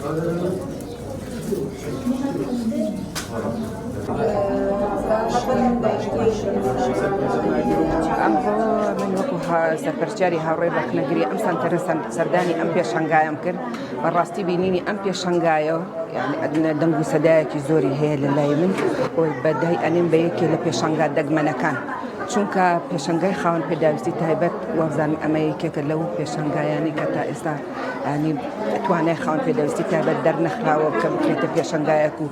من وەکو سەرپەرچیاری هاوڕێ بەخنەگری ئەم سەنتەرە سەردانی ئەم پێشەنگایەم کرد بەڕاستی بینینی ئەم پێشەنگایە دەنگ و سەدایەکی زۆری هەیە لە لای من بەدای ئەنێن بە یەکێ لە پێشەنگا دەگمەنەکان چونکە پێشەنگای خاوەن پێداویستی تایبەت وەزانم ئەمە یەکێکە لەو پێشەنگایانی کە تا ئێستا ینی توانای خاوەن پێداویستی تایبەت دەرنەخراوە کە بکرێتە پێشەنگایەک و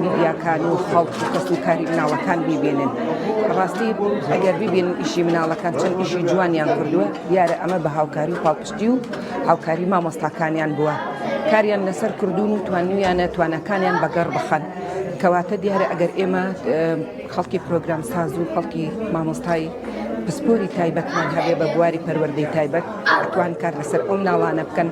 میدیاکان و خەڵک و کەس و کاری مناڵەکان بیبێنن. ڕاستی ئەگەر بیبێنن ئیشی مناڵەکان چەند ئیشی جوانیان کردووە دیارە ئەمە بە هاوکاری و پاڵپشتی و هاوکاری مامۆستاکانیان بووە کاریان لەسەر کردوون و توانیانە توانەکانیان بەگەڕ بخەن کەواتە دیارە ئەگەر ئێمە خەڵکی پرۆگرام ساز و خەڵکی مامۆستای پسپۆری تایبەتمان هەبێ بە بواری پەروەردەی تایبەت ئەتوان کار لەسەر ئەو مناڵانە بکەن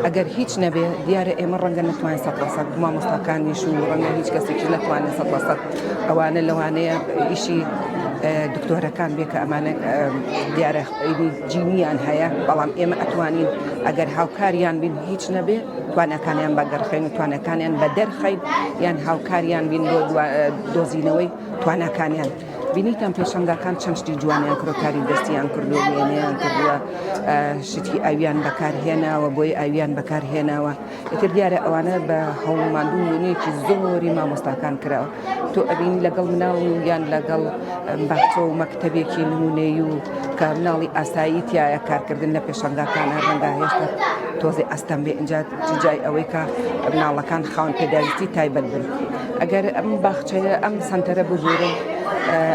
ئەگەر هیچ نەبێ دیارە ئێمە ڕەنگە نەتوانین 100% مامۆستاکانیش و ڕەنگە هیچ کەسێکی نەتوانێت 100% ئەوانە لەوانەیە ئیشی دکتۆرەکان بێ کە ئەمانە دیارە جینیان هەیە بەڵام ئێمە ئەتوانین ئەگەر هاوکاریان بین هیچ نەبێ توانەکانیان بەگەڕخین و توانەکانیان بە دەرخین یان هاوکاریان بین بۆ دۆزینەوەی توانەکانیان بینیتان پێشەنگاکان چەند شتی جوانیان کرۆکاری دەستیان کردووە وێنەیان کردووە شتی ئاویان بەکارهێناوە بۆی ئاویان بەکارهێناوە ئیتر دیارە ئەوانە بە هەوڵماندوو وێنەیەکی زۆری مامۆستاکان کراوە تۆ ئەبینی لەگەڵ مناڵ یان لەگەڵ باخچە و مەکتەبێکی نمونەی و کە مناڵی ئاسایی تایە کارکردن لە پێشەنگاکانە ڕەنگە هێشتا تۆزی ئەستەم بێ ئینجا جای ئەوەی کە مناڵەکان خاوەن پێداویستی تایبەت بن ئەگەر ئەم باخچەیە ئەم سەنتەرە بژورن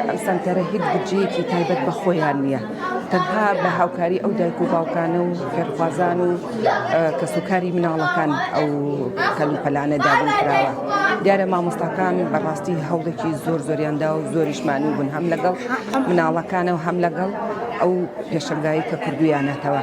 ئەم سەنتەرە هیچ بودجەیەکی تایبەت بە خۆیان نییە تەنها بە هاوکاری ئەو دایک و باوکانە و خێرخوازان و کەسوکاری مناڵەکان ئەو کەلوپەلانە دابوون کراوە دیارە مامۆستاکان بەڕاستی هەوڵێکی زۆریاندا و زۆریشمانی بوون هەم لەگەڵ مناڵەکانە و هەم لەگەڵ ئەو پێشەنگایی کە کردویانەتەوە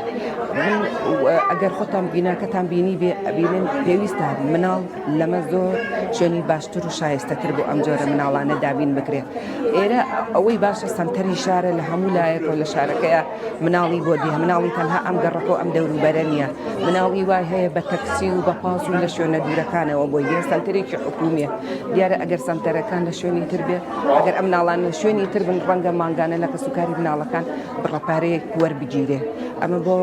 ئەگەر خۆتان بیناکەتان بینی بێ ئەبینن پێویستە مناڵ لەمە زۆر شوێنی باشتر و شایستەتر بۆ ئەم جۆرە مناڵانە دابین بکرێت ئێرە ئەوەی باشە سەنتەری شارە لە هەموو لایەکەوە لە شارەکەیە مناڵی بۆ دیە مناڵی تەنها ئەم گەڕەکە و ئەم دەوروبەرە نییە مناڵی وای هەیە بە تەکسی و بە پاس و لە شوێنە دوورەکانەوە بۆ یە سەنتەرێکی حکومیە دیارە ئەگەر سەنتەرەکان لە شوێنی تر بێ ئەگەر ئەم مناڵان لە شوێنی تر بن ڕەنگە مانگانە لە کەسوکاری مناڵەکان بڕەپارەیەک وەربگیرێ ئەمە بۆ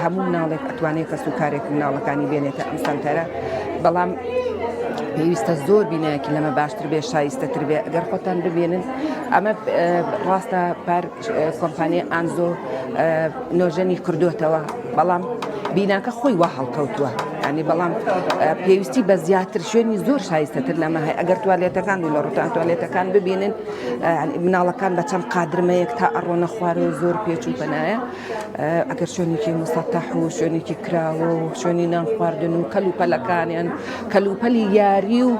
هەموو مناڵێک ئەتوانێت کەسوکارێک مناڵەکانی بێنێتە ئەم سەنتەرە بەڵام پێویستە زۆر بینایەکی لەمە باشتر بێ شایستەتر بێ ئەگەر خۆتان ببێنن ئەمە ڕاستە پار کۆمپانیای ئانزۆ نۆژەنی کردوتەوە بەڵام بیناکە خۆی وا هەڵکەوتووە ینی بەڵام پێویستی بە زیاتر شوێنی زۆر شایستەتر لەمە هەیە ئەگەر توالێتەکان و لە ڕوتان توالێتەکان ببینن مناڵەکان بە چەند قادرمەیەک تا ئەڕۆنە خوارەوە زۆر پێچ و پەنایە ئەگەر شوێنێکی مستەتەح و شوێنێکی کراوە و شوێنی نان خواردن و کەلوپەلەکانیان کەلوپەلی یاری و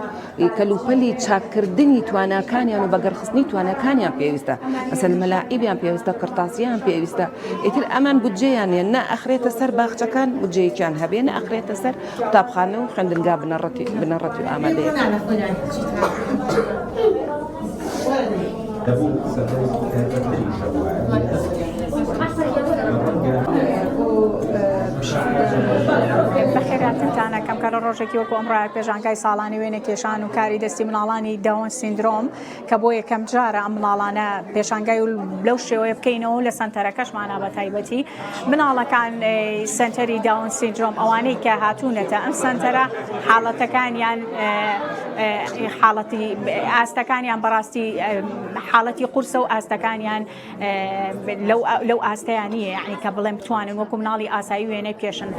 کەلوپەلی چاکردنی تواناکانیان و بەگەڕخستنی توانەکانیان پێویستە مەسەل مەلاعیبیان پێویستە قرتاسیان پێویستە ئیتر ئەمان بودجەیان نە ئەخرێتە سەر باخچەکان بودجەیەکیان هەبێ نە ئەخرێتە سەر قوتابخانە و خوێندنگا بنەڕەتی و ئامادەیە بەخێراتتانە کەمکارە ڕۆژێکی وەکو ئەمڕای پێژانگای ساڵانی وێنە کێشان و کاری دەستی مناڵانی داون سیندرۆم کە بۆ یەکەم جارە ئەم مناڵانە پێشانگای و لەو شێوەیە بکەینەوە لە سەنتەرەکەشمانە بە تایبەتی مناڵەکان سنتەری داون سیندرۆم ئەوانەی کە هاتوونەتە ئەم سەنتەرە حاڵەتەکانیان حاڵەتی ئاستەکانیان بەڕاستی حاڵەتی قورسە و ئاستەکانیان لەو ئاستەیانیە یعنی کە بڵێم بتوانن وەکو مناڵی ئاسایی وێنە کێشن.